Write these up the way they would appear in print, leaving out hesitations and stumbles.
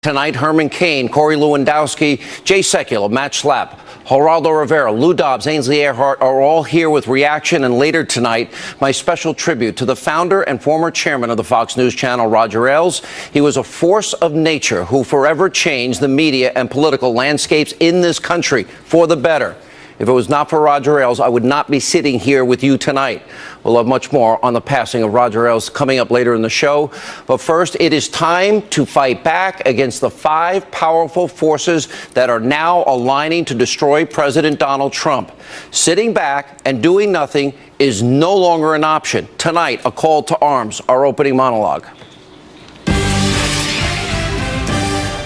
Tonight, Herman Cain, Corey Lewandowski, Jay Sekulow, Matt Schlapp, Geraldo Rivera, Lou Dobbs, Ainsley Earhart are all here with reaction. And later tonight, my special tribute to the founder and former chairman of the Fox News channel, Roger Ailes. He was a force of nature who forever changed the media and political landscapes in this country for the better. If it was not for Roger Ailes, I would not be sitting here with you tonight. We'll have much more on the passing of Roger Ailes coming up later in the show. But first, it is time to fight back against the 5 powerful forces that are now aligning to destroy President Donald Trump. Sitting back and doing nothing is no longer an option. Tonight, a call to arms, our opening monologue.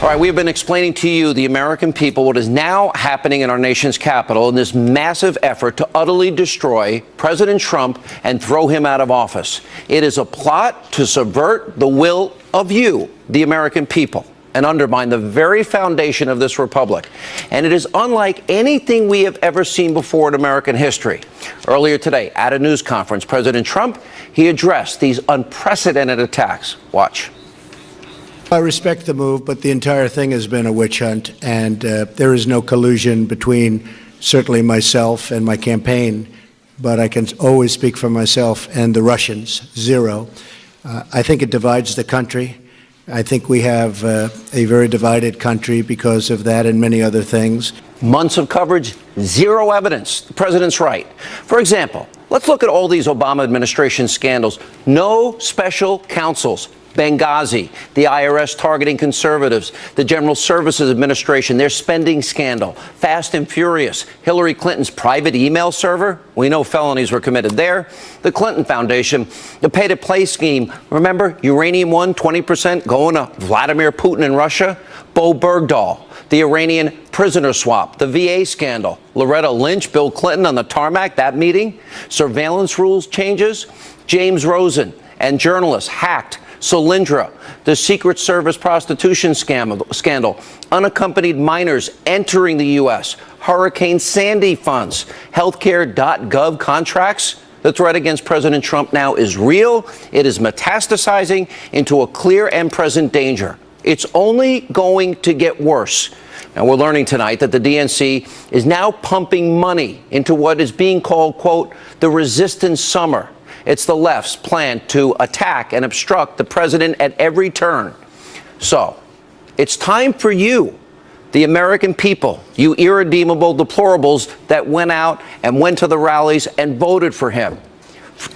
All right, we have been explaining to you, the American people, what is now happening in our nation's capital in this massive effort to utterly destroy President Trump and throw him out of office. It is a plot to subvert the will of you, the American people, and undermine the very foundation of this republic. And it is unlike anything we have ever seen before in American history. Earlier today, at a news conference, President Trump, he addressed these unprecedented attacks. Watch. I respect the move, but the entire thing has been a witch hunt, and there is no collusion between certainly myself and my campaign, but I can always speak for myself and the Russians, zero. I think it divides the country. I think we have a very divided country because of that and many other things. Months of coverage, zero evidence. The president's right. For example, let's look at all these Obama administration scandals. No special counsels. Benghazi, the IRS targeting conservatives, the General Services Administration, their spending scandal, Fast and Furious, Hillary Clinton's private email server. We know felonies were committed there. The Clinton Foundation, the pay-to-play scheme. Remember, Uranium One, 20% going to Vladimir Putin in Russia. Bo Bergdahl, the Iranian prisoner swap, the VA scandal, Loretta Lynch, Bill Clinton on the tarmac, that meeting, surveillance rules changes, James Rosen and journalists hacked Solyndra, the Secret Service prostitution scandal, unaccompanied minors entering the U.S., Hurricane Sandy funds, healthcare.gov contracts. The threat against President Trump now is real. It is metastasizing into a clear and present danger. It's only going to get worse. And we're learning tonight that the DNC is now pumping money into what is being called, quote, the resistance summer. It's the left's plan to attack and obstruct the president at every turn. So it's time for you, the American people, you irredeemable deplorables that went out and went to the rallies and voted for him.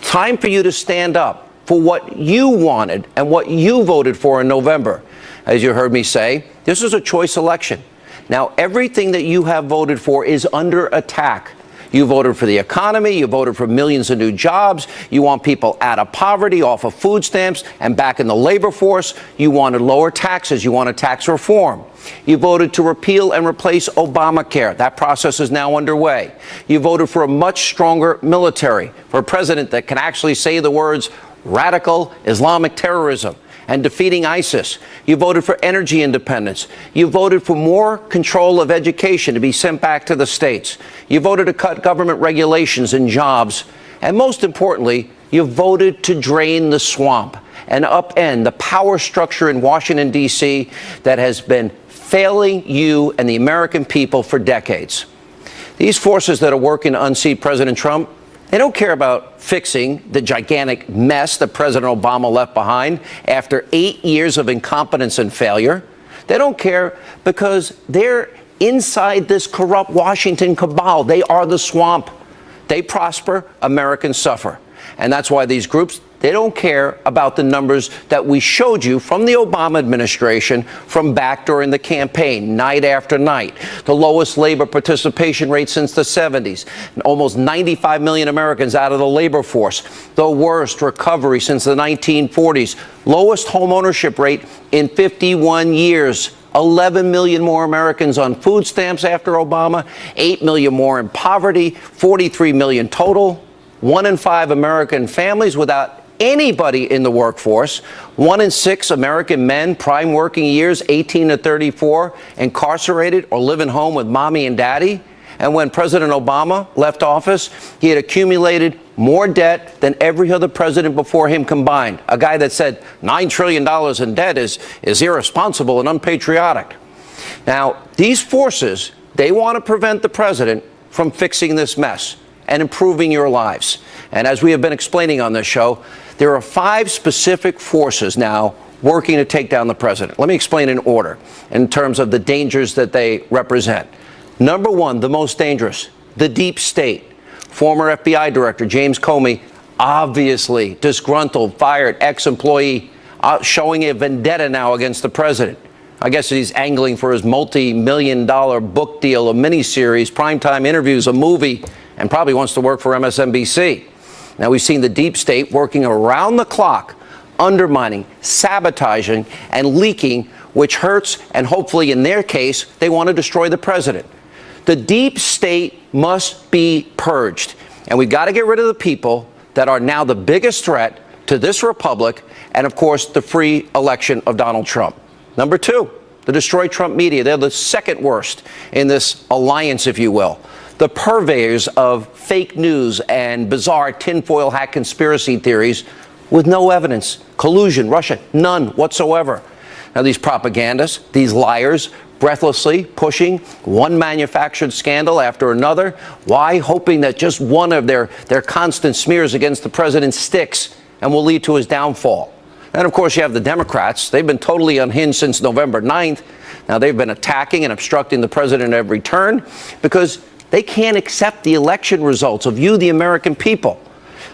Time for you to stand up for what you wanted and what you voted for in November. As you heard me say, this is a choice election. Now, everything that you have voted for is under attack. You voted for the economy. You voted for millions of new jobs. You want people out of poverty, off of food stamps, and back in the labor force. You wanted lower taxes. You wanted tax reform. You voted to repeal and replace Obamacare. That process is now underway. You voted for a much stronger military, for a president that can actually say the words radical Islamic terrorism and defeating ISIS. You voted for energy independence. You voted for more control of education to be sent back to the states. You voted to cut government regulations and jobs. And most importantly, you voted to drain the swamp and upend the power structure in Washington, D.C. that has been failing you and the American people for decades. These forces that are working to unseat President Trump, they don't care about fixing the gigantic mess that President Obama left behind after 8 years of incompetence and failure. They don't care because they're inside this corrupt Washington cabal. They are the swamp. They prosper, Americans suffer. And that's why these groups, they don't care about the numbers that we showed you from the Obama administration from back during the campaign, night after night. The lowest labor participation rate since the 70s. Almost 95 million Americans out of the labor force. The worst recovery since the 1940s. Lowest home ownership rate in 51 years. 11 million more Americans on food stamps after Obama. 8 million more in poverty. 43 million total. 1 in 5 American families without anybody in the workforce. 1 in 6 American men, prime working years, 18 to 34, incarcerated or living home with mommy and daddy. And when President Obama left office, he had accumulated more debt than every other president before him combined. A guy that said $9 trillion in debt is irresponsible and unpatriotic. Now, these forces, they want to prevent the president from fixing this mess and improving your lives. And as we have been explaining on this show, there are 5 specific forces now working to take down the president. Let me explain in order in terms of the dangers that they represent. Number 1, the most dangerous, the deep state. Former FBI Director James Comey, obviously disgruntled, fired ex-employee, showing a vendetta now against the president. I guess he's angling for his multi-million-dollar book deal, a miniseries, primetime interviews, a movie, and probably wants to work for MSNBC. Now, we've seen the deep state working around the clock, undermining, sabotaging, and leaking, which hurts, and hopefully, in their case, they want to destroy the president. The deep state must be purged, and we've got to get rid of the people that are now the biggest threat to this republic and, of course, the free election of Donald Trump. Number 2, the destroy Trump media. They're the second worst in this alliance, if you will. The purveyors of fake news and bizarre tinfoil hat conspiracy theories with no evidence. Collusion, Russia, none whatsoever. Now, these propagandists, these liars, breathlessly pushing one manufactured scandal after another. Why? Hoping that just one of their constant smears against the president sticks and will lead to his downfall. And, of course, you have the Democrats. They've been totally unhinged since November 9th. Now, they've been attacking and obstructing the president at every turn because they can't accept the election results of you, the American people.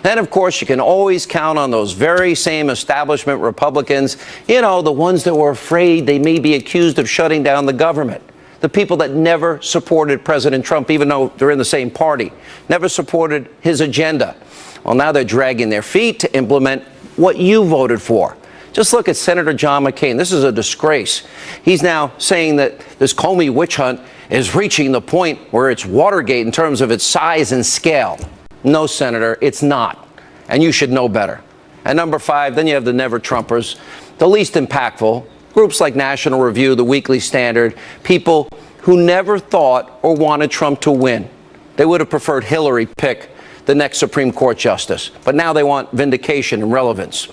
Then, of course, you can always count on those very same establishment Republicans, you know, the ones that were afraid they may be accused of shutting down the government. The people that never supported President Trump, even though they're in the same party, never supported his agenda. Well, now they're dragging their feet to implement what you voted for. Just look at Senator John McCain. This is a disgrace. He's now saying that this Comey witch hunt is reaching the point where it's Watergate in terms of its size and scale. No, Senator, it's not. And you should know better. And number 5, then you have the never-Trumpers, the least impactful, groups like National Review, the Weekly Standard, people who never thought or wanted Trump to win. They would have preferred Hillary pick the next Supreme Court justice. But now they want vindication and relevance.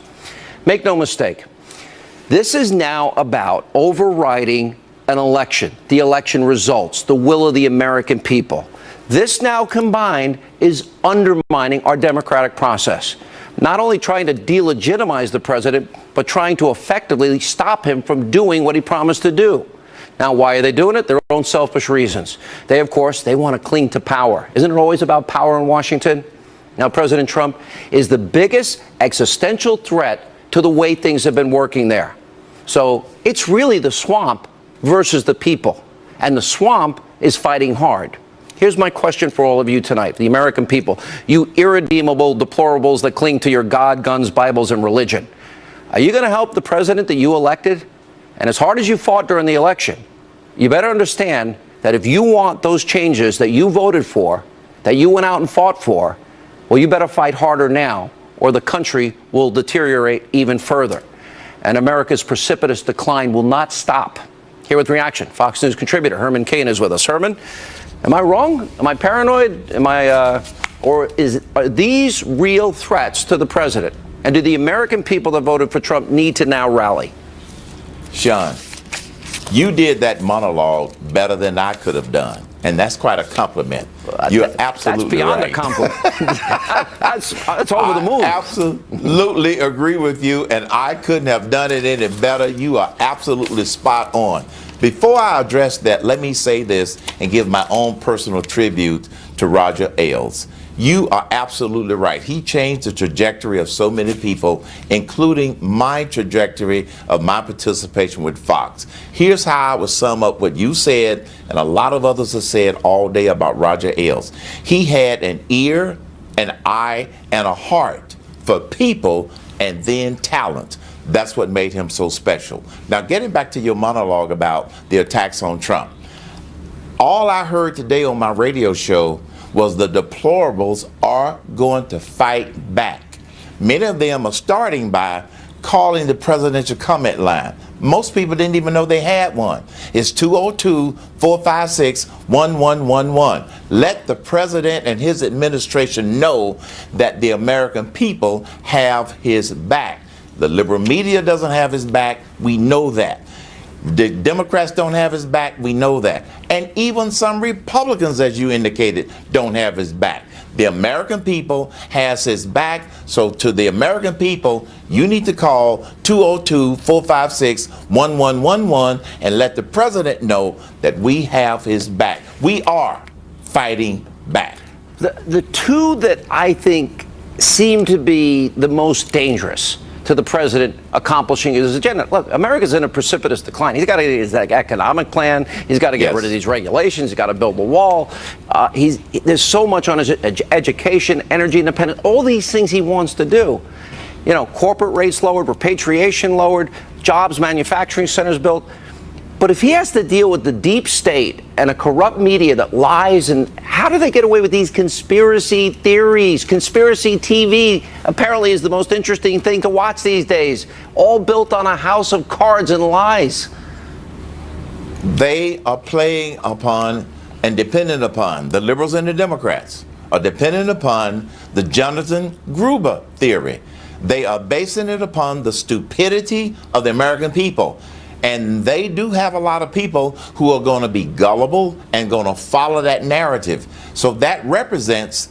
Make no mistake, this is now about overriding an election, the election results, the will of the American people. This now combined is undermining our democratic process. Not only trying to delegitimize the president, but trying to effectively stop him from doing what he promised to do. Now, why are they doing it? Their own selfish reasons. They, of course, they want to cling to power. Isn't it always about power in Washington? Now, President Trump is the biggest existential threat to the way things have been working there. So it's really the swamp versus the people. And the swamp is fighting hard. Here's my question for all of you tonight, the American people, you irredeemable deplorables that cling to your God, guns, Bibles, and religion. Are you going to help the president that you elected? And as hard as you fought during the election, you better understand that if you want those changes that you voted for, that you went out and fought for, well, you better fight harder now, or the country will deteriorate even further. And America's precipitous decline will not stop. Here with reaction, Fox News contributor Herman Cain is with us. Herman, am I wrong? Am I paranoid? Or are these real threats to the president? And do the American people that voted for Trump need to now rally? Sean, you did that monologue better than I could have done. And that's quite a compliment. You're absolutely right. That's beyond a compliment. that's over the moon. I absolutely agree with you, and I couldn't have done it any better. You are absolutely spot on. Before I address that, let me say this and give my own personal tribute to Roger Ailes. You are absolutely right. He changed the trajectory of so many people, including my trajectory of my participation with Fox. Here's how I would sum up what you said, and a lot of others have said all day about Roger Ailes. He had an ear, an eye, and a heart for people, and then talent. That's what made him so special. Now, getting back to your monologue about the attacks on Trump. All I heard today on my radio show was the deplorables are going to fight back. Many of them are starting by calling the presidential comment line. Most people didn't even know they had one. It's 202-456-1111. Let the president and his administration know that the American people have his back. The liberal media doesn't have his back. We know that. The Democrats don't have his back. We know that. And even some Republicans, as you indicated, don't have his back. The American people has his back. So to the American people, you need to call 202-456-1111 and let the president know that we have his back. We are fighting back. The two that I think seem to be the most dangerous to the president accomplishing his agenda. Look, America's in a precipitous decline. He's got to get his economic plan. He's got to get rid of these regulations. He's got to build the wall. There's so much on his education, energy independence, all these things he wants to do. You know, corporate rates lowered, repatriation lowered, jobs, manufacturing centers built. But if he has to deal with the deep state and a corrupt media that lies, and how do they get away with these conspiracy theories? Conspiracy TV apparently is the most interesting thing to watch these days, all built on a house of cards and lies. They are playing upon and dependent upon, the liberals and the Democrats are dependent upon the Jonathan Gruber theory. They are basing it upon the stupidity of the American people. And they do have a lot of people who are going to be gullible and going to follow that narrative. So that represents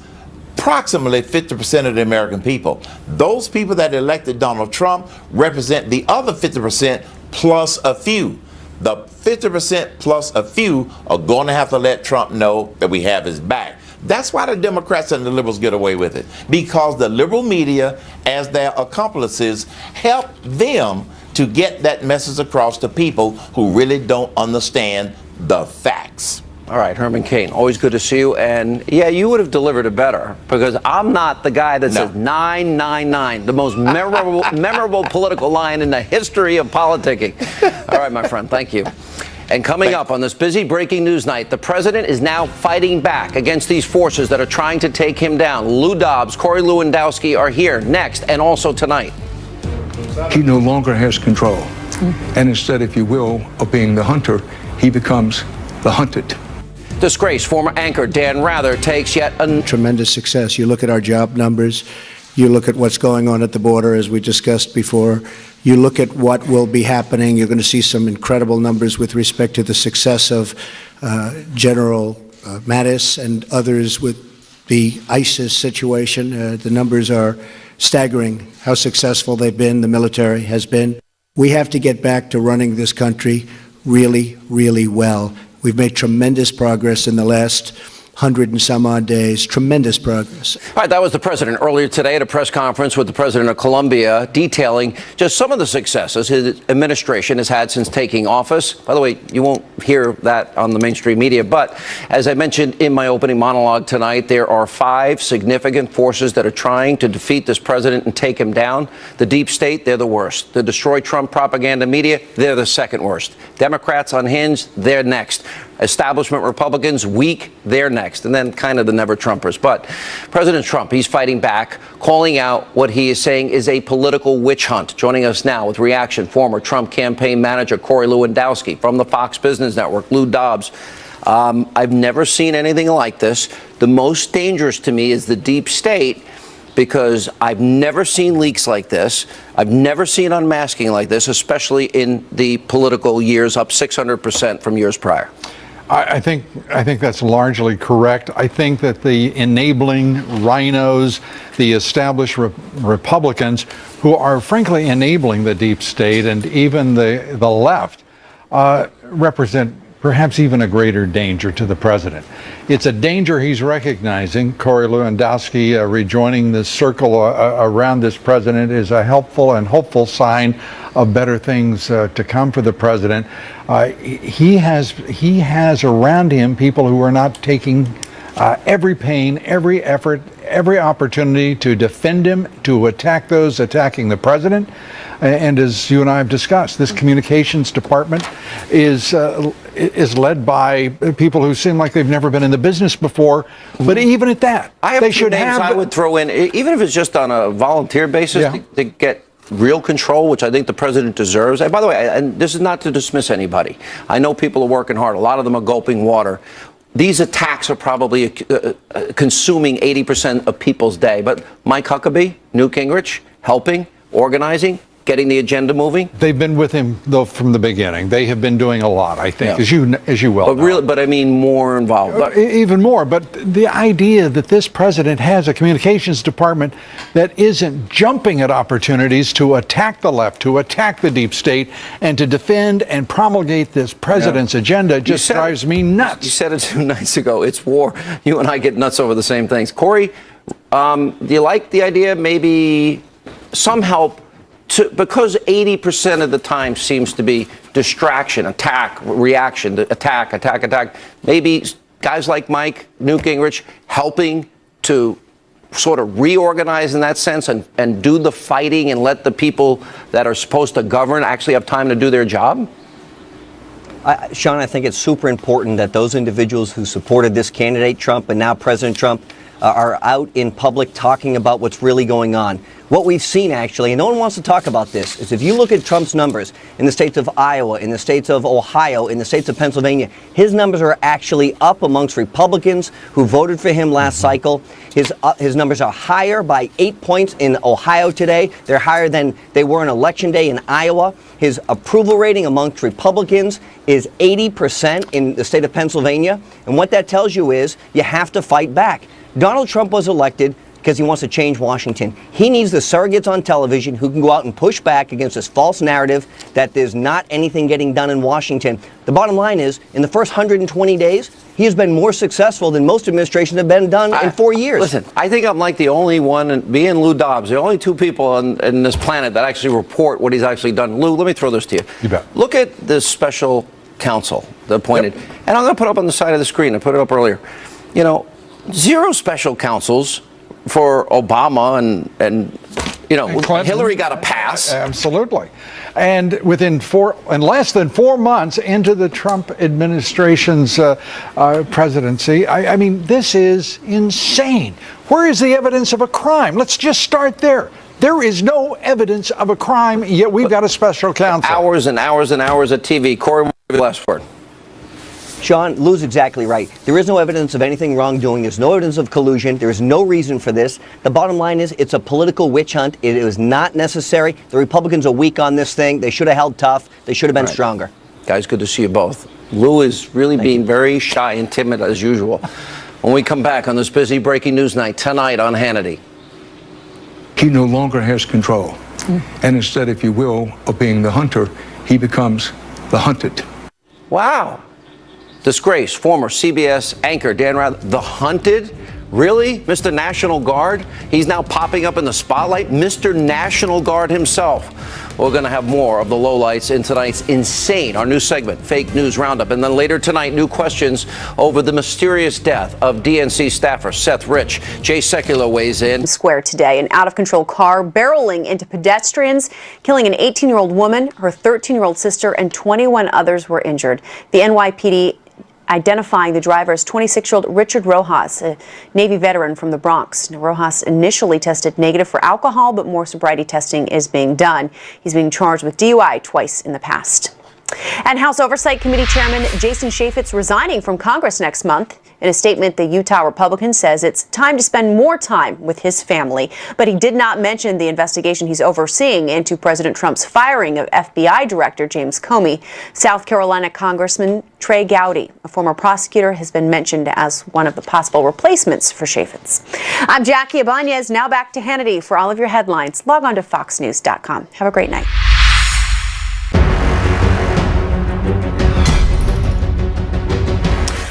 approximately 50% of the American people. Those people that elected Donald Trump represent the other 50% plus a few. The 50% plus a few are going to have to let Trump know that we have his back. That's why the Democrats and the liberals get away with it, because the liberal media, as their accomplices, help them to get that message across to people who really don't understand the facts. All right, Herman Cain, always good to see you. And yeah, you would have delivered it better, because I'm not the guy that says 999, the most memorable political line in the history of politicking. All right, my friend, thank you. And coming up on this busy breaking news night, the president is now fighting back against these forces that are trying to take him down. Lou Dobbs, Corey Lewandowski are here next and also tonight. He no longer has control. And instead, if you will, of being the hunter, he becomes the hunted. Disgraced former anchor Dan Rather takes yet a tremendous success. You look at our job numbers, you look at what's going on at the border, as we discussed before, you look at what will be happening. You're going to see some incredible numbers with respect to the success of General Mattis and others with the ISIS situation. The numbers are staggering, how successful they've been, the military has been. We have to get back to running this country really, really well. We've made tremendous progress in the last 100 and some odd days, tremendous progress. All right, that was the president earlier today at a press conference with the president of Colombia, detailing just some of the successes his administration has had since taking office. By the way, you won't hear that on the mainstream media, but as I mentioned in my opening monologue tonight, there are 5 significant forces that are trying to defeat this president and take him down. The deep state, they're the worst. The destroy Trump propaganda media, they're the second worst. Democrats unhinged, they're next. Establishment Republicans, weak, they're next. And then kind of the never-Trumpers. But President Trump, he's fighting back, calling out what he is saying is a political witch hunt. Joining us now with reaction, former Trump campaign manager Corey Lewandowski from the Fox Business Network, Lou Dobbs. I've never seen anything like this. The most dangerous to me is the deep state, because I've never seen leaks like this. I've never seen unmasking like this, especially in the political years, up 600% from years prior. I think that's largely correct. I think that the enabling rhinos, the established Republicans, who are frankly enabling the deep state and even the left, represent perhaps even a greater danger to the president. It's a danger he's recognizing. Corey Lewandowski rejoining the circle around this president is a helpful and hopeful sign of better things to come for the president. He has around him people who are not taking every pain, every effort, every opportunity to defend him, to attack those attacking the president. And as you and I have discussed, this communications department is led by people who seem like they've never been in the business before. But even at that, I have 2 names I would throw in, even if it's just on a volunteer basis, to get real control, which I think the president deserves. And by the way, and this is not to dismiss anybody. I know people are working hard. A lot of them are gulping water. These attacks are probably consuming 80% of people's day. But Mike Huckabee, Newt Gingrich, helping, organizing, getting the agenda moving. They've been with him though from the beginning. They have been doing a lot, I think, Yeah. as you well But know. really, but I mean more involved. But Even more. But the idea that this president has a communications department that isn't jumping at opportunities to attack the left, to attack the deep state, and to defend and promulgate this president's agenda just drives me nuts. You said it 2 nights ago. It's war. You and I get nuts over the same things. Corey, do you like the idea? Maybe some help. Because 80% of the time seems to be distraction, attack, reaction, attack. Maybe guys like Mike, Newt Gingrich, helping to sort of reorganize in that sense and do the fighting and let the people that are supposed to govern actually have time to do their job? Sean, I think it's super important that those individuals who supported this candidate, Trump, and now President Trump, are out in public talking about what's really going on. What we've seen, actually, and no one wants to talk about this, is if you look at Trump's numbers in the states of Iowa, in the states of Ohio, in the states of Pennsylvania, his numbers are actually up amongst Republicans who voted for him last cycle. His numbers are higher by 8 points in Ohio today. They're higher than they were on Election Day in Iowa. His approval rating amongst Republicans is 80% in the state of Pennsylvania. And what that tells you is you have to fight back. Donald Trump was elected because he wants to change Washington. He needs the surrogates on television who can go out and push back against this false narrative that there's not anything getting done in Washington. The bottom line is, in the first 120 days, he has been more successful than most administrations have been done in 4 years. Listen, I think I'm like the only one, and me and Lou Dobbs, the only two people on this planet that actually report what he's actually done. Lou, let me throw this to you. You bet. Look at this special counsel appointed. Yep. And I'm going to put it up on the side of the screen. I put it up earlier. You know, 0 special counsels for Obama and you know, Clinton. Hillary got a pass. Absolutely. And less than 4 months into the Trump administration's presidency, I mean, this is insane. Where is the evidence of a crime? Let's just start there. There is no evidence of a crime, yet we've got a special counsel. Hours and hours and hours of TV. Corey, the last word. Sean, Lou's exactly right. There is no evidence of anything wrongdoing. There's no evidence of collusion. There is no reason for this. The bottom line is it's a political witch hunt. It was not necessary. The Republicans are weak on this thing. They should have held tough. They should have been stronger. Guys, good to see you both. Lou is really being very shy and timid as usual. When we come back on this busy breaking news night tonight on Hannity. He no longer has control. And instead, if you will, of being the hunter, he becomes the hunted. Wow. Disgrace, former CBS anchor Dan Rather, the hunted? Really? Mr. National Guard? He's now popping up in the spotlight? Mr. National Guard himself. We're going to have more of the lowlights in tonight's insane, our new segment, Fake News Roundup. And then later tonight, new questions over the mysterious death of DNC staffer Seth Rich. Jay Secular weighs in. Square today, an out-of-control car barreling into pedestrians, killing an 18-year-old woman, her 13-year-old sister, and 21 others were injured. The NYPD identifying the driver as 26-year-old Richard Rojas, a Navy veteran from the Bronx. Now, Rojas initially tested negative for alcohol, but more sobriety testing is being done. He's being charged with DUI twice in the past. And House Oversight Committee Chairman Jason Chaffetz resigning from Congress next month. In a statement, the Utah Republican says it's time to spend more time with his family. But he did not mention the investigation he's overseeing into President Trump's firing of FBI Director James Comey. South Carolina Congressman Trey Gowdy, a former prosecutor, has been mentioned as one of the possible replacements for Chaffetz. I'm Jackie Ibanez. Now back to Hannity for all of your headlines. Log on to foxnews.com. Have a great night.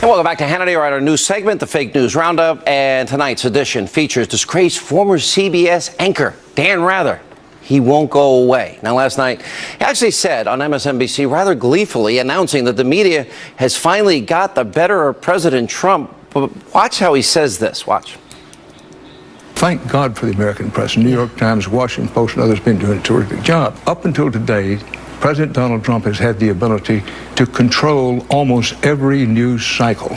And welcome back to Hannity, our new segment, the Fake News Roundup. And tonight's edition features disgraced former CBS anchor Dan Rather. He won't go away. Now, last night, he actually said on MSNBC rather gleefully, announcing that the media has finally got the better of President Trump. But watch how he says this. Watch. Thank God for the American press. New York Times, Washington Post, and others have been doing a terrific job. Up until today, President Donald Trump has had the ability to control almost every news cycle.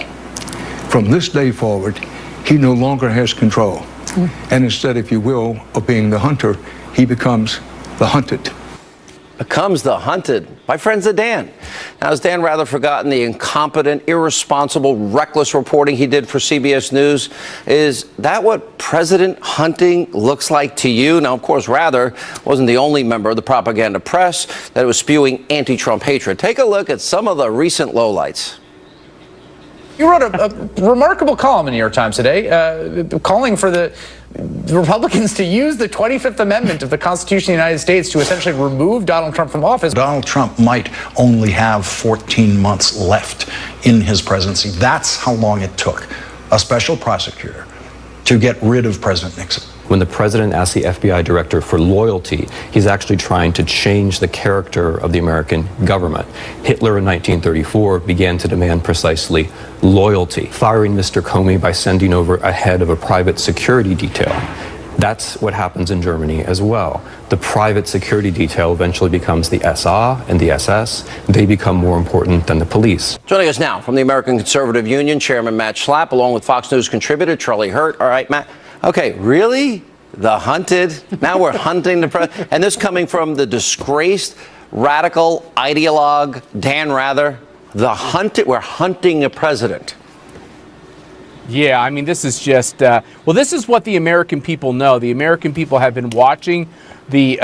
From this day forward, he no longer has control. And instead, if you will, of being the hunter, he becomes the hunted. Becomes the hunted. My friend's the Dan. Now, has Dan rather forgotten the incompetent, irresponsible, reckless reporting he did for CBS News? Is that what President hunting looks like to you? Now, of course, Rather wasn't the only member of the propaganda press that was spewing anti-Trump hatred. Take a look at some of the recent lowlights. You wrote a remarkable column in the New York Times today, calling for the Republicans to use the 25th Amendment of the Constitution of the United States to essentially remove Donald Trump from office. Donald Trump might only have 14 months left in his presidency. That's how long it took a special prosecutor to get rid of President Nixon. When the president asks the FBI director for loyalty, he's actually trying to change the character of the American government. Hitler in 1934 began to demand precisely loyalty, firing Mr. Comey by sending over a head of a private security detail. That's what happens in Germany as well. The private security detail eventually becomes the SA and the SS. They become more important than the police. Joining us now from the American Conservative Union, Chairman Matt Schlapp, along with Fox News contributor Charlie Hurt. All right, Matt. Okay, really? The hunted? Now we're hunting the president? And this coming from the disgraced, radical ideologue, Dan Rather. The hunted? We're hunting a president. Yeah, I mean, this is just, well, this is what the American people know. The American people have been watching the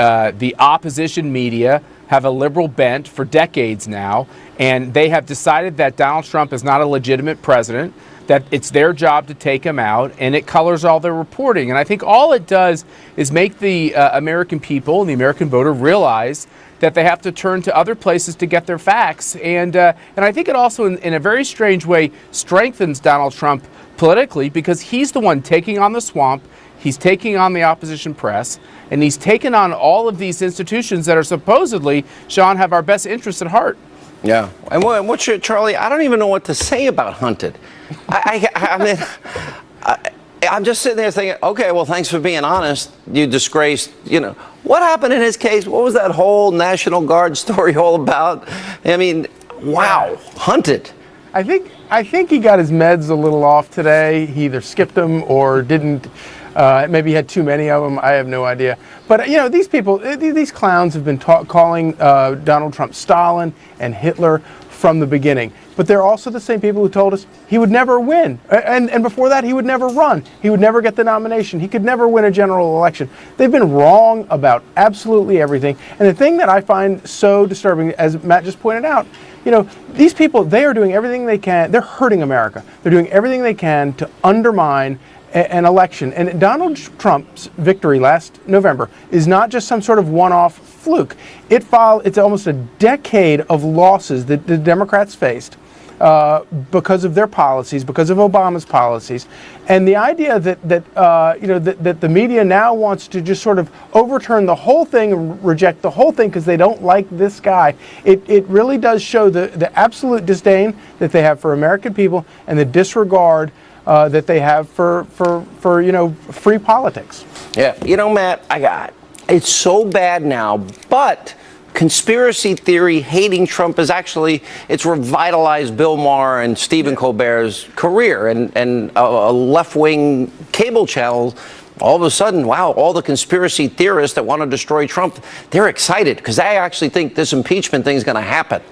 opposition media have a liberal bent for decades now, and they have decided that Donald Trump is not a legitimate president, that it's their job to take him out, and it colors all their reporting. And I think all it does is make the American people and the American voter realize that they have to turn to other places to get their facts. And I think it also, in a very strange way, strengthens Donald Trump politically, because he's the one taking on the swamp, he's taking on the opposition press, and he's taken on all of these institutions that are supposedly, Sean, have our best interests at heart. Yeah. And what's your, Charlie, I don't even know what to say about hunted. I mean, I'm just sitting there thinking, okay, well, thanks for being honest. You disgraced, what happened in his case? What was that whole National Guard story all about? I mean, wow, hunted. I think he got his meds a little off today. He either skipped them or didn't. Maybe he had too many of them. I have no idea. But, these people, these clowns have been calling Donald Trump Stalin and Hitler from the beginning. But they're also the same people who told us he would never win. And before that, he would never run. He would never get the nomination. He could never win a general election. They've been wrong about absolutely everything. And the thing that I find so disturbing, as Matt just pointed out, these people, they are doing everything they can. They're hurting America. They're doing everything they can to undermine an election. And Donald Trump's victory last November is not just some sort of one-off fluke. It's almost a decade of losses that the Democrats faced because of their policies, because of Obama's policies, and the idea that the media now wants to just sort of overturn the whole thing and reject the whole thing because they don't like this guy. It really does show the absolute disdain that they have for American people and the disregard that they have for free politics. Yeah, Matt, it's so bad now, but conspiracy theory hating Trump is actually, it's revitalized Bill Maher and Stephen Colbert's career, and a left-wing cable channel. All of a sudden, wow, all the conspiracy theorists that want to destroy Trump, they're excited because they actually think this impeachment thing is going to happen.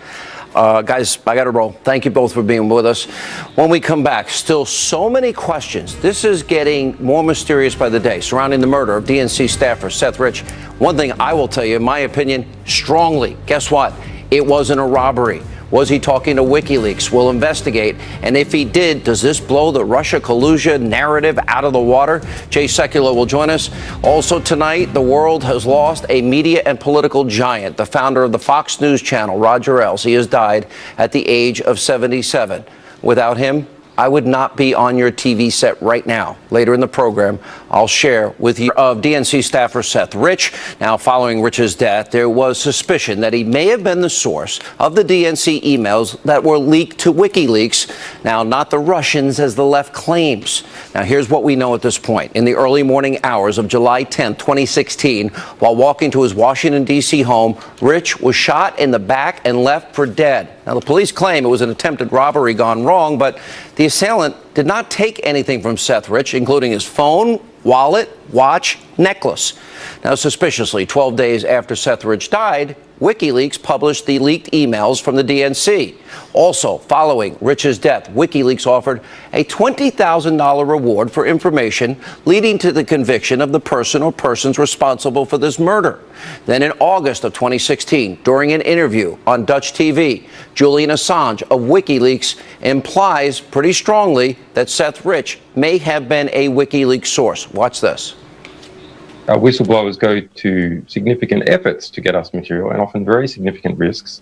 Guys, I got to roll. Thank you both for being with us. When we come back, still so many questions. This is getting more mysterious by the day surrounding the murder of DNC staffer Seth Rich. One thing I will tell you, in my opinion, strongly, guess what? It wasn't a robbery. Was he talking to WikiLeaks? We'll investigate. And if he did, does this blow the Russia collusion narrative out of the water? Jay Sekulow will join us. Also tonight, the world has lost a media and political giant, the founder of the Fox News channel, Roger Ailes. He has died at the age of 77. Without him, I would not be on your TV set right now. Later in the program, I'll share with you of DNC staffer Seth Rich. Now, following Rich's death, there was suspicion that he may have been the source of the DNC emails that were leaked to WikiLeaks. Now, not the Russians, as the left claims. Now, here's what we know at this point. In the early morning hours of July 10, 2016, while walking to his Washington, D.C. home, Rich was shot in the back and left for dead. Now, the police claim it was an attempted robbery gone wrong, but the assailant did not take anything from Seth Rich, including his phone, wallet, watch, necklace. Now, suspiciously, 12 days after Seth Rich died, WikiLeaks published the leaked emails from the DNC. Also, following Rich's death, WikiLeaks offered a $20,000 reward for information leading to the conviction of the person or persons responsible for this murder. Then in August of 2016, during an interview on Dutch TV, Julian Assange of WikiLeaks implies pretty strongly that Seth Rich may have been a WikiLeaks source. Watch this. Whistleblowers go to significant efforts to get us material and often very significant risks.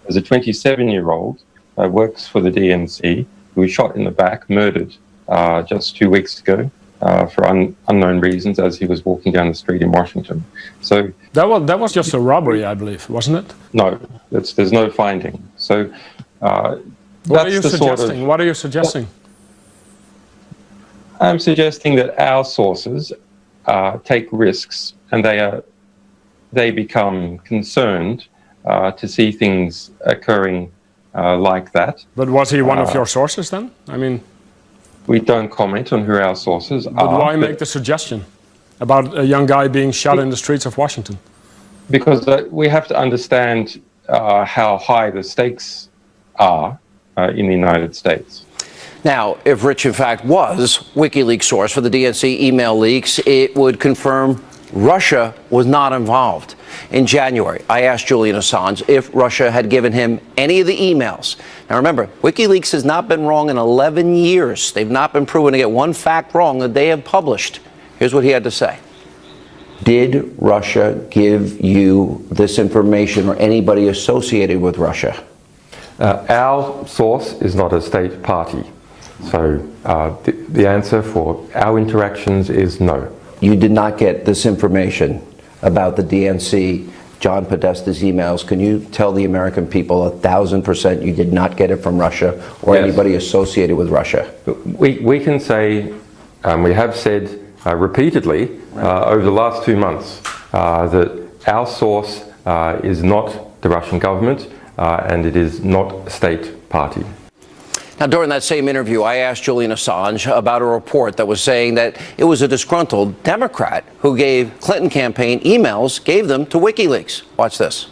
As a 27-year-old works for the DNC, who was shot in the back, murdered just 2 weeks ago for unknown reasons as he was walking down the street in Washington. So that was just a robbery, I believe, wasn't it? No, there's no finding. So what are you suggesting? What are you suggesting? I'm suggesting that our sources take risks, and they become concerned to see things occurring like that. But was he one of your sources then? I mean, we don't comment on who our sources are. But why make the suggestion about a young guy being shot in the streets of Washington? Because we have to understand how high the stakes are in the United States. Now, if Rich, in fact, was WikiLeaks source for the DNC email leaks, it would confirm Russia was not involved. In January, I asked Julian Assange if Russia had given him any of the emails. Now, remember, WikiLeaks has not been wrong in 11 years. They've not been proven to get one fact wrong that they have published. Here's what he had to say. Did Russia give you this information or anybody associated with Russia? Our source is not a state party. So the answer for our interactions is no. You did not get this information about the DNC, John Podesta's emails. Can you tell the American people 1,000% you did not get it from Russia or Yes. anybody associated with Russia? We can say, we have said repeatedly over the last 2 months that our source is not the Russian government and it is not a state party. Now, during that same interview, I asked Julian Assange about a report that was saying that it was a disgruntled Democrat who gave Clinton campaign emails, gave them to WikiLeaks. Watch this.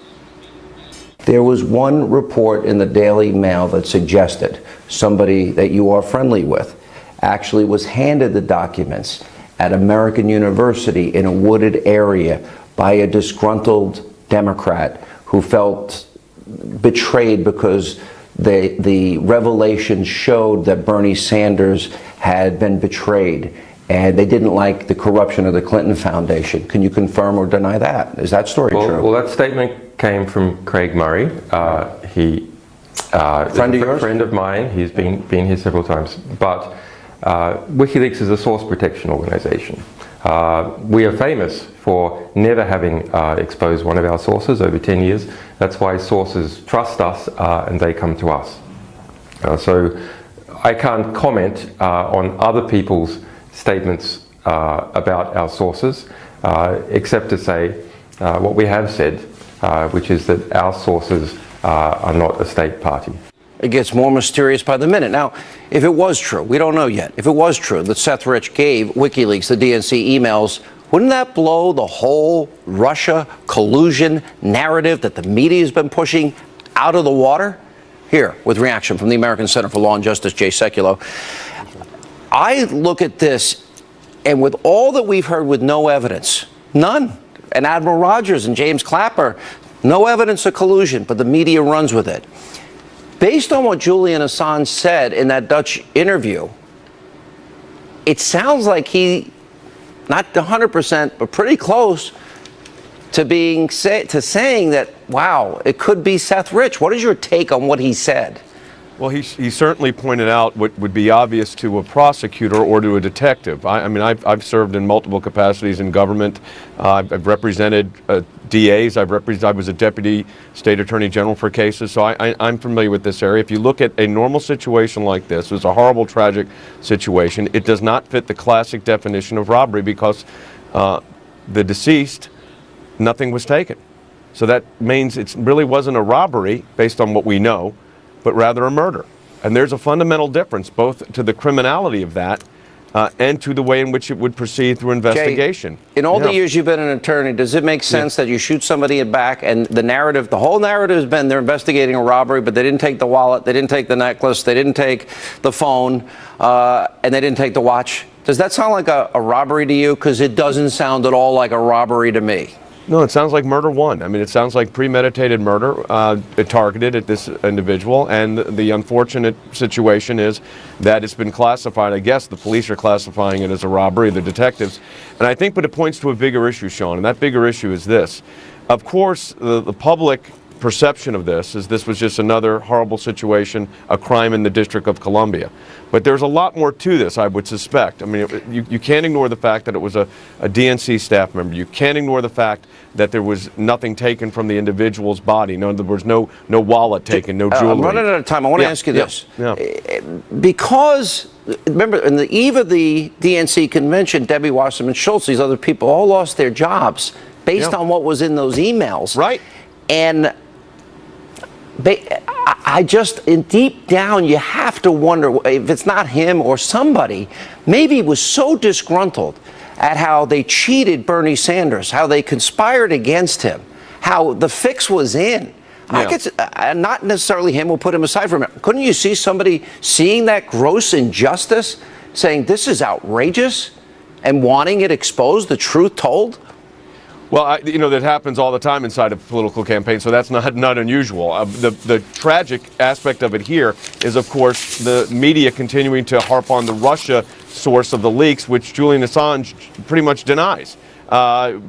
There was one report in the Daily Mail that suggested somebody that you are friendly with actually was handed the documents at American University in a wooded area by a disgruntled Democrat who felt betrayed because the revelations showed that Bernie Sanders had been betrayed and they didn't like the corruption of the Clinton Foundation. Can you confirm or deny that? Is that story true? Well, that statement came from Craig Murray. He friend of yours? Friend of mine. He's been here several times. But WikiLeaks is a source protection organization. We are famous for never having exposed one of our sources over 10 years. That's why sources trust us and they come to us. So I can't comment on other people's statements about our sources, except to say what we have said, which is that our sources are not a state party. It gets more mysterious by the minute. Now, if it was true, we don't know yet, if it was true that Seth Rich gave WikiLeaks the DNC emails, wouldn't that blow the whole Russia collusion narrative that the media has been pushing out of the water? Here, with reaction from the American Center for Law and Justice, Jay Sekulow. I look at this, and with all that we've heard with no evidence, none, and Admiral Rogers and James Clapper, no evidence of collusion, but the media runs with it. Based on what Julian Assange said in that Dutch interview, it sounds like he, not 100%, but pretty close to saying that, wow, it could be Seth Rich. What is your take on what he said? Well, he certainly pointed out what would be obvious to a prosecutor or to a detective. I mean, I've served in multiple capacities in government. I've represented DAs. I was a deputy state attorney general for cases, so I'm familiar with this area. If you look at a normal situation like this, it was a horrible, tragic situation. It does not fit the classic definition of robbery because the deceased, nothing was taken. So that means it really wasn't a robbery based on what we know, but rather a murder. And there's a fundamental difference both to the criminality of that and to the way in which it would proceed through investigation. Jay, in all the years you've been an attorney, does it make sense that you shoot somebody in the back and the whole narrative has been they're investigating a robbery, but they didn't take the wallet, they didn't take the necklace, they didn't take the phone, and they didn't take the watch? Does that sound like a robbery to you? Because it doesn't sound at all like a robbery to me. No, it sounds like murder one. I mean, it sounds like premeditated murder targeted at this individual. And the unfortunate situation is that it's been classified, I guess the police are classifying it as a robbery, the detectives. And I think, but it points to a bigger issue, Sean, and that bigger issue is this. Of course, the public perception of this is this was just another horrible situation, a crime in the District of Columbia. But there's a lot more to this, I would suspect. I mean, you can't ignore the fact that it was a DNC staff member. You can't ignore the fact that there was nothing taken from the individual's body. No, there was no wallet taken, no jewelry. I'm running out of time. I want to ask you this. Because, remember, in the eve of the DNC convention, Debbie Wasserman Schultz, these other people all lost their jobs based on what was in those emails. Right. And I just, in deep down, you have to wonder if it's not him or somebody, maybe was so disgruntled at how they cheated Bernie Sanders, how they conspired against him, how the fix was in. I could, not necessarily him, we'll put him aside for a minute. Couldn't you see somebody seeing that gross injustice, saying this is outrageous, and wanting it exposed, the truth told? Well, you know, that happens all the time inside of political campaigns, so that's not unusual. The tragic aspect of it here is, of course, the media continuing to harp on the Russia source of the leaks, which Julian Assange pretty much denies.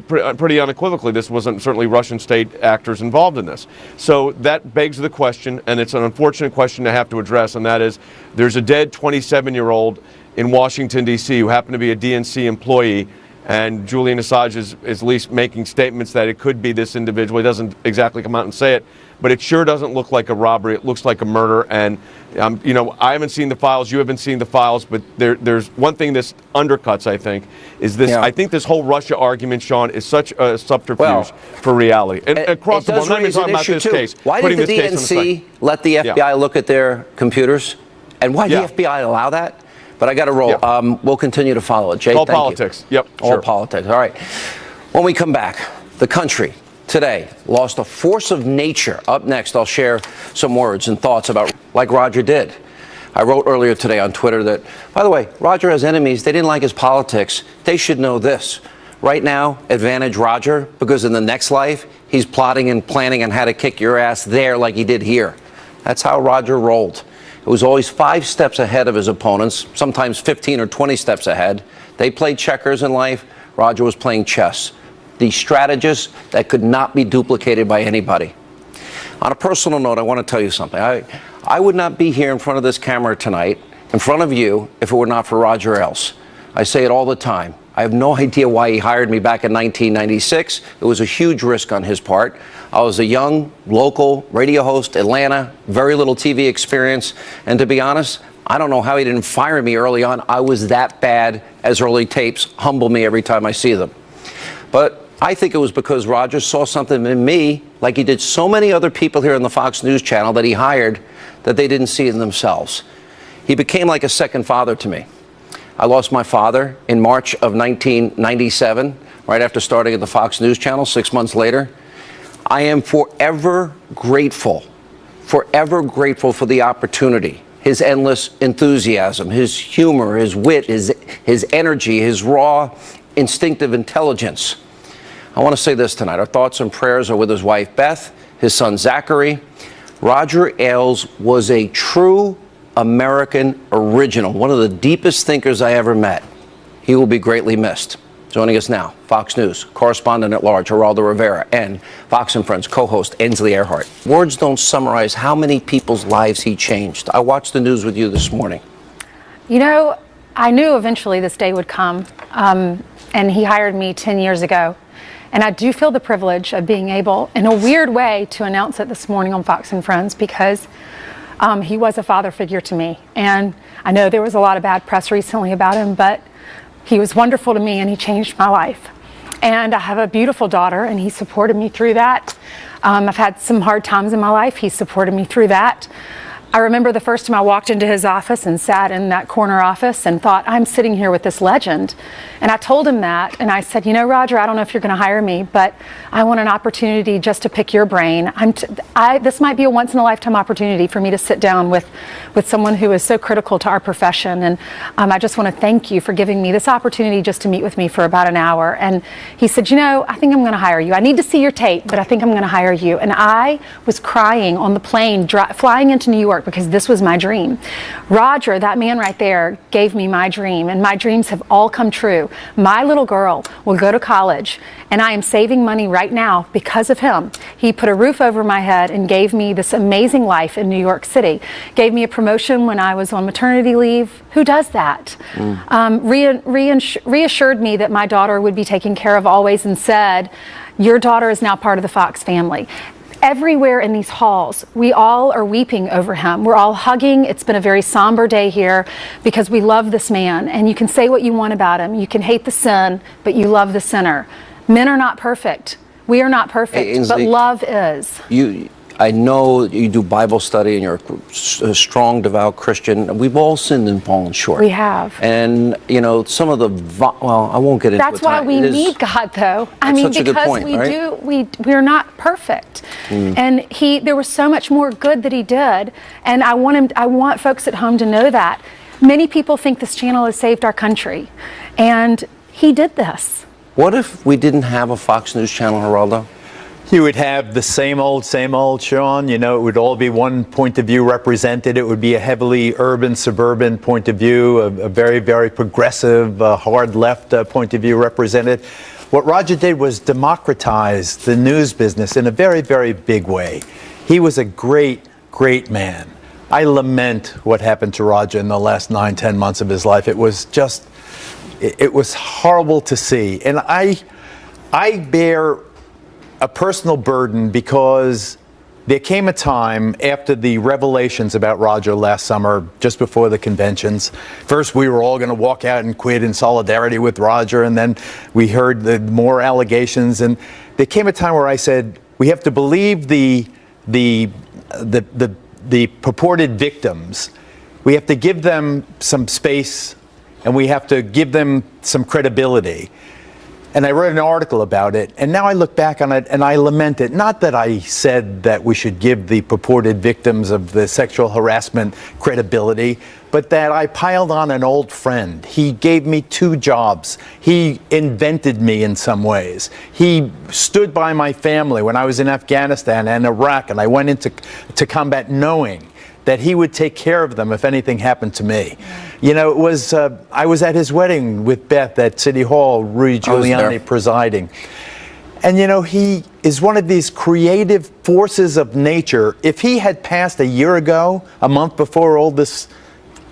Pretty unequivocally, this wasn't certainly Russian state actors involved in this. So that begs the question, and it's an unfortunate question to have to address, and that is, there's a dead 27-year-old in Washington, D.C. who happened to be a DNC employee, and Julian Assange is at least making statements that it could be this individual. He doesn't exactly come out and say it, but it sure doesn't look like a robbery. It looks like a murder. And, you know, I haven't seen the files. You haven't seen the files. But there's one thing this undercuts, I think, is this. I think this whole Russia argument, Sean, is such a subterfuge for reality. And across the board, I'm not even talking about this case. Why did the DNC let the FBI look at their computers? And why did the FBI allow that? But I got to roll. We'll continue to follow it. Jay, all politics. Yep. All politics. All right. When we come back, the country today lost a force of nature. Up next, I'll share some words and thoughts about, like Roger did. I wrote earlier today on Twitter that, by the way, Roger has enemies. They didn't like his politics. They should know this. Right now, advantage Roger, because in the next life, he's plotting and planning on how to kick your ass there like he did here. That's how Roger rolled. It was always 5 steps ahead of his opponents, sometimes 15 or 20 steps ahead. They played checkers in life. Roger was playing chess. The strategist that could not be duplicated by anybody. On a personal note, I want to tell you something. I would not be here in front of this camera tonight, in front of you, if it were not for Roger Ailes. I say it all the time. I have no idea why he hired me back in 1996. It was a huge risk on his part. I was a young, local radio host, Atlanta, very little TV experience. And to be honest, I don't know how he didn't fire me early on. I was that bad, as early tapes humble me every time I see them. But I think it was because Roger saw something in me, like he did so many other people here on the Fox News channel that he hired, that they didn't see in themselves. He became like a second father to me. I lost my father in March of 1997, right after starting at the Fox News channel 6 months later. I am forever grateful for the opportunity, his endless enthusiasm, his humor, his wit, his energy, his raw, instinctive intelligence. I want to say this tonight. Our thoughts and prayers are with his wife, Beth, his son, Zachary. Roger Ailes was a true American original, one of the deepest thinkers I ever met. He will be greatly missed. Joining us now, Fox News correspondent at large, Geraldo Rivera, and Fox and Friends co-host, Ainsley Earhart. Words don't summarize how many people's lives he changed. I watched the news with you this morning. You know, I knew eventually this day would come, and he hired me 10 years ago. And I do feel the privilege of being able, in a weird way, to announce it this morning on Fox and Friends, because he was a father figure to me. And I know there was a lot of bad press recently about him, but he was wonderful to me and he changed my life. And I have a beautiful daughter and he supported me through that. I've had some hard times in my life. He supported me through that. I remember the first time I walked into his office and sat in that corner office and thought, I'm sitting here with this legend. And I told him that, and I said, you know, Roger, I don't know if you're going to hire me, but I want an opportunity just to pick your brain. This might be a once-in-a-lifetime opportunity for me to sit down with someone who is so critical to our profession, and I just want to thank you for giving me this opportunity just to meet with me for about an hour. And he said, you know, I think I'm going to hire you. I need to see your tape, but I think I'm going to hire you. And I was crying on the plane flying into New York because this was my dream. Roger, that man right there, gave me my dream, and my dreams have all come true. My little girl will go to college, and I am saving money right now because of him. He put a roof over my head and gave me this amazing life in New York City. Gave me a promotion when I was on maternity leave. Who does that? Reassured me that my daughter would be taken care of always, and said, your daughter is now part of the Fox family. Everywhere in these halls, we all are weeping over him. We're all hugging. It's been a very somber day here because we love this man. And you can say what you want about him. You can hate the sin, but you love the sinner. Men are not perfect. We are not perfect, Hey, Ainsley, but love is. I know you do Bible study and you're a strong, devout Christian. We've all sinned and fallen short. We have. And, you know, some of the, well, I won't get into it. That's why we need God, though. I mean, because we're not perfect. And there was so much more good that he did. And I want folks at home to know that. Many people think this channel has saved our country. And he did this. What if we didn't have a Fox News channel, Geraldo? You would have the same old, Sean. You know, it would all be one point of view represented. It would be a heavily urban, suburban point of view, a very, very progressive, hard left point of view represented. What Roger did was democratize the news business in a very, very big way. He was a great, great man. I lament what happened to Roger in the last 9-10 months of his life. It was just, it was horrible to see. And I bear a personal burden because there came a time after the revelations about Roger last summer, just before the conventions. First, we were all going to walk out and quit in solidarity with Roger, and then we heard the more allegations. And there came a time where I said, we have to believe the purported victims. We have to give them some space, and we have to give them some credibility. And I wrote an article about it, and now I look back on it and I lament it. Not that I said that we should give the purported victims of the sexual harassment credibility, but that I piled on an old friend. He gave me 2 jobs. He invented me in some ways. He stood by my family when I was in Afghanistan and Iraq, and I went into combat knowing that he would take care of them if anything happened to me. You know, it was, I was at his wedding with Beth at City Hall, Rudy Giuliani presiding. And you know, he is one of these creative forces of nature. If he had passed a year ago, a month before all this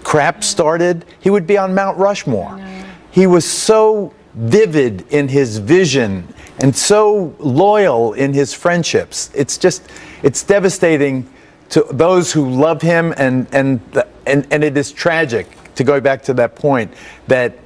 crap started, he would be on Mount Rushmore. He was so vivid in his vision and so loyal in his friendships. It's just, it's devastating to those who love him, and it is tragic, to go back to that point, that